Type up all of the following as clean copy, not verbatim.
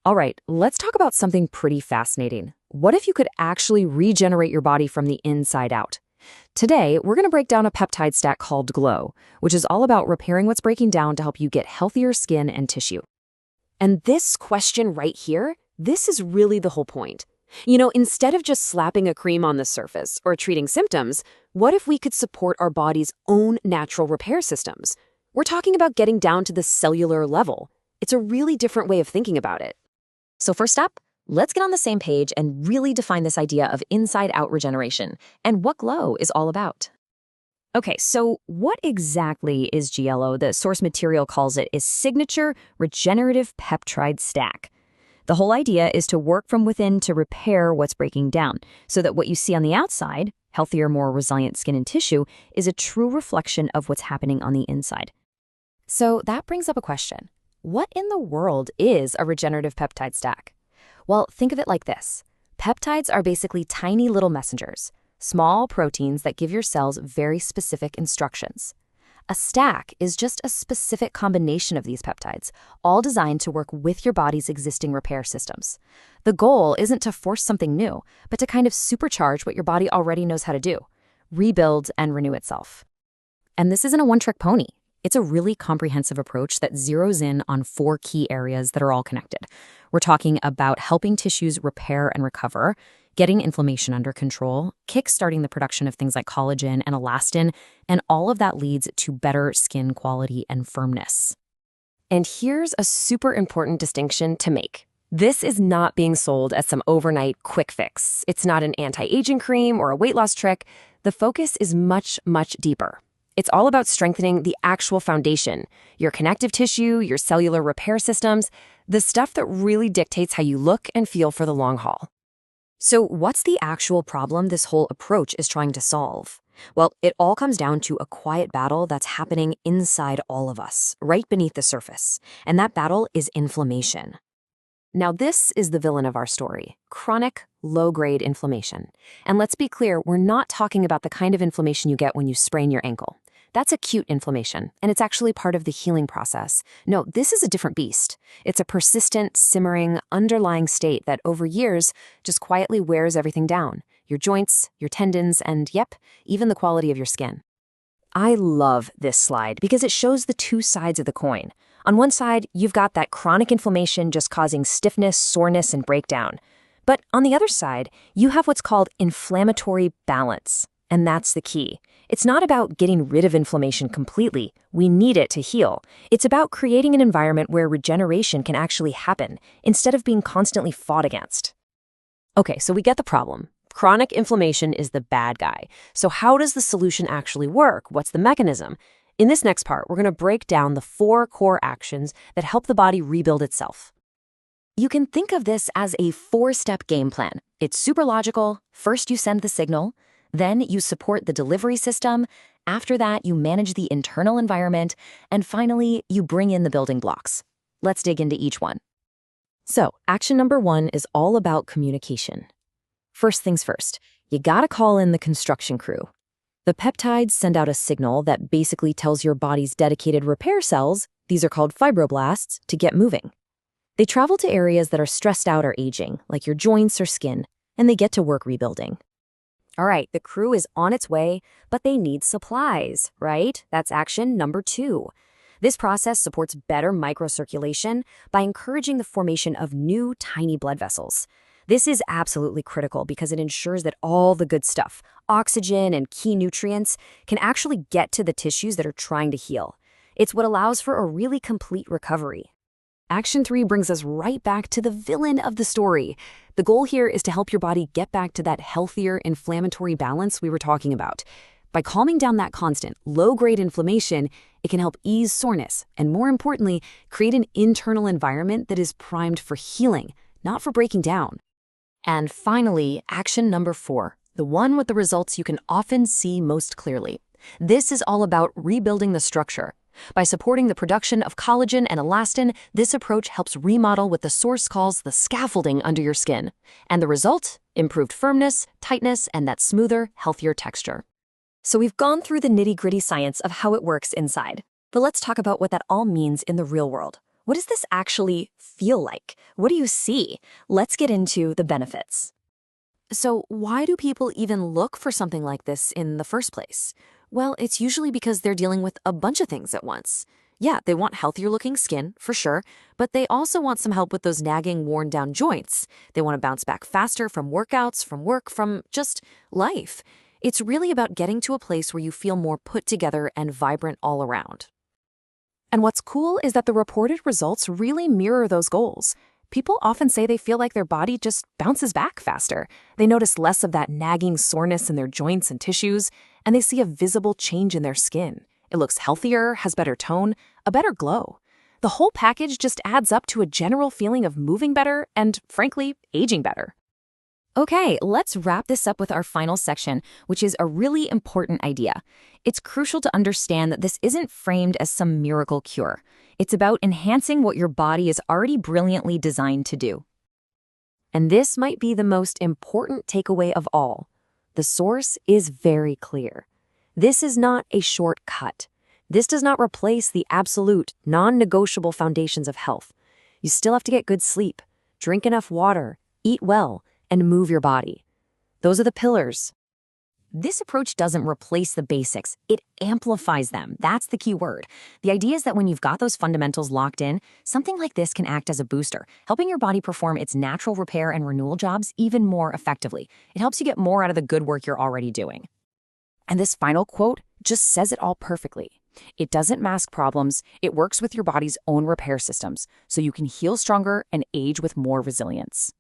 All right, let's talk about something pretty fascinating. What if you could actually regenerate your body from the inside out? Today, we're going to break down a peptide stack called Glow, which is all about repairing what's breaking down to help you get healthier skin and tissue. And this question right here, this is really the whole point. Instead of just slapping a cream on the surface or treating symptoms, what if we could support our body's own natural repair systems? We're talking about getting down to the cellular level. It's a really different way of thinking about it. So first up, let's get on the same page and really define this idea of inside-out regeneration and what Glow is all about. Okay, so what exactly is GLO? The source material calls it is signature regenerative peptide stack. The whole idea is to work from within to repair what's breaking down, so that what you see on the outside, healthier, more resilient skin and tissue, is a true reflection of what's happening on the inside. So that brings up a question. What in the world is a regenerative peptide stack? Well, think of it like this. Peptides are basically tiny little messengers, small proteins that give your cells very specific instructions. A stack is just a specific combination of these peptides, all designed to work with your body's existing repair systems. The goal isn't to force something new, but to kind of supercharge what your body already knows how to do, rebuild and renew itself. And this isn't a one-trick pony. It's a really comprehensive approach that zeroes in on 4 key areas that are all connected. We're talking about helping tissues repair and recover, getting inflammation under control, kickstarting the production of things like collagen and elastin, and all of that leads to better skin quality and firmness. And here's a super important distinction to make. This is not being sold as some overnight quick fix. It's not an anti-aging cream or a weight loss trick. The focus is much, much deeper. It's all about strengthening the actual foundation, your connective tissue, your cellular repair systems, the stuff that really dictates how you look and feel for the long haul. So what's the actual problem this whole approach is trying to solve? Well, it all comes down to a quiet battle that's happening inside all of us, right beneath the surface. And that battle is inflammation. Now, this is the villain of our story, chronic, low-grade inflammation. And let's be clear, we're not talking about the kind of inflammation you get when you sprain your ankle. That's acute inflammation, and it's actually part of the healing process. No, this is a different beast. It's a persistent, simmering, underlying state that over years just quietly wears everything down. Your joints, your tendons, and yep, even the quality of your skin. I love this slide because it shows the two sides of the coin. On one side, you've got that chronic inflammation just causing stiffness, soreness, and breakdown. But on the other side, you have what's called inflammatory balance. And that's the key. It's not about getting rid of inflammation completely. We need it to heal. It's about creating an environment where regeneration can actually happen, instead of being constantly fought against. Okay, so we get the problem. Chronic inflammation is the bad guy. So how does the solution actually work? What's the mechanism? In this next part, we're going to break down the 4 core actions that help the body rebuild itself. You can think of this as a 4-step game plan. It's super logical. First, you send the signal. Then you support the delivery system. After that, you manage the internal environment. And finally, you bring in the building blocks. Let's dig into each one. So, action number 1 is all about communication. First things first, you gotta call in the construction crew. The peptides send out a signal that basically tells your body's dedicated repair cells, these are called fibroblasts, to get moving. They travel to areas that are stressed out or aging, like your joints or skin, and they get to work rebuilding. All right, the crew is on its way, but they need supplies, right? That's action number 2. This process supports better microcirculation by encouraging the formation of new tiny blood vessels. This is absolutely critical because it ensures that all the good stuff, oxygen and key nutrients, can actually get to the tissues that are trying to heal. It's what allows for a really complete recovery. Action 3 brings us right back to the villain of the story. The goal here is to help your body get back to that healthier inflammatory balance we were talking about. By calming down that constant, low-grade inflammation, it can help ease soreness and, more importantly, create an internal environment that is primed for healing, not for breaking down. And finally, action number 4, the one with the results you can often see most clearly. This is all about rebuilding the structure. By supporting the production of collagen and elastin, this approach helps remodel what the source calls the scaffolding under your skin. And the result? Improved firmness, tightness, and that smoother, healthier texture. So we've gone through the nitty-gritty science of how it works inside. But let's talk about what that all means in the real world. What does this actually feel like? What do you see? Let's get into the benefits. So, why do people even look for something like this in the first place? Well, it's usually because they're dealing with a bunch of things at once. Yeah, they want healthier looking skin, for sure, but they also want some help with those nagging, worn down joints. They want to bounce back faster from workouts, from work, from just life. It's really about getting to a place where you feel more put together and vibrant all around. And what's cool is that the reported results really mirror those goals. People often say they feel like their body just bounces back faster. They notice less of that nagging soreness in their joints and tissues, and they see a visible change in their skin. It looks healthier, has better tone, a better glow. The whole package just adds up to a general feeling of moving better and, frankly, aging better. Okay, let's wrap this up with our final section, which is a really important idea. It's crucial to understand that this isn't framed as some miracle cure. It's about enhancing what your body is already brilliantly designed to do. And this might be the most important takeaway of all. The source is very clear. This is not a shortcut. This does not replace the absolute, non-negotiable foundations of health. You still have to get good sleep, drink enough water, eat well, and move your body. Those are the pillars. This approach doesn't replace the basics, it amplifies them. That's the key word. The idea is that when you've got those fundamentals locked in, something like this can act as a booster, helping your body perform its natural repair and renewal jobs even more effectively. It helps you get more out of the good work you're already doing. And this final quote just says it all perfectly. It doesn't mask problems, it works with your body's own repair systems, so you can heal stronger and age with more resilience.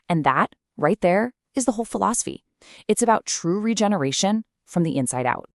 And that, right there, is the whole philosophy. It's about true regeneration from the inside out.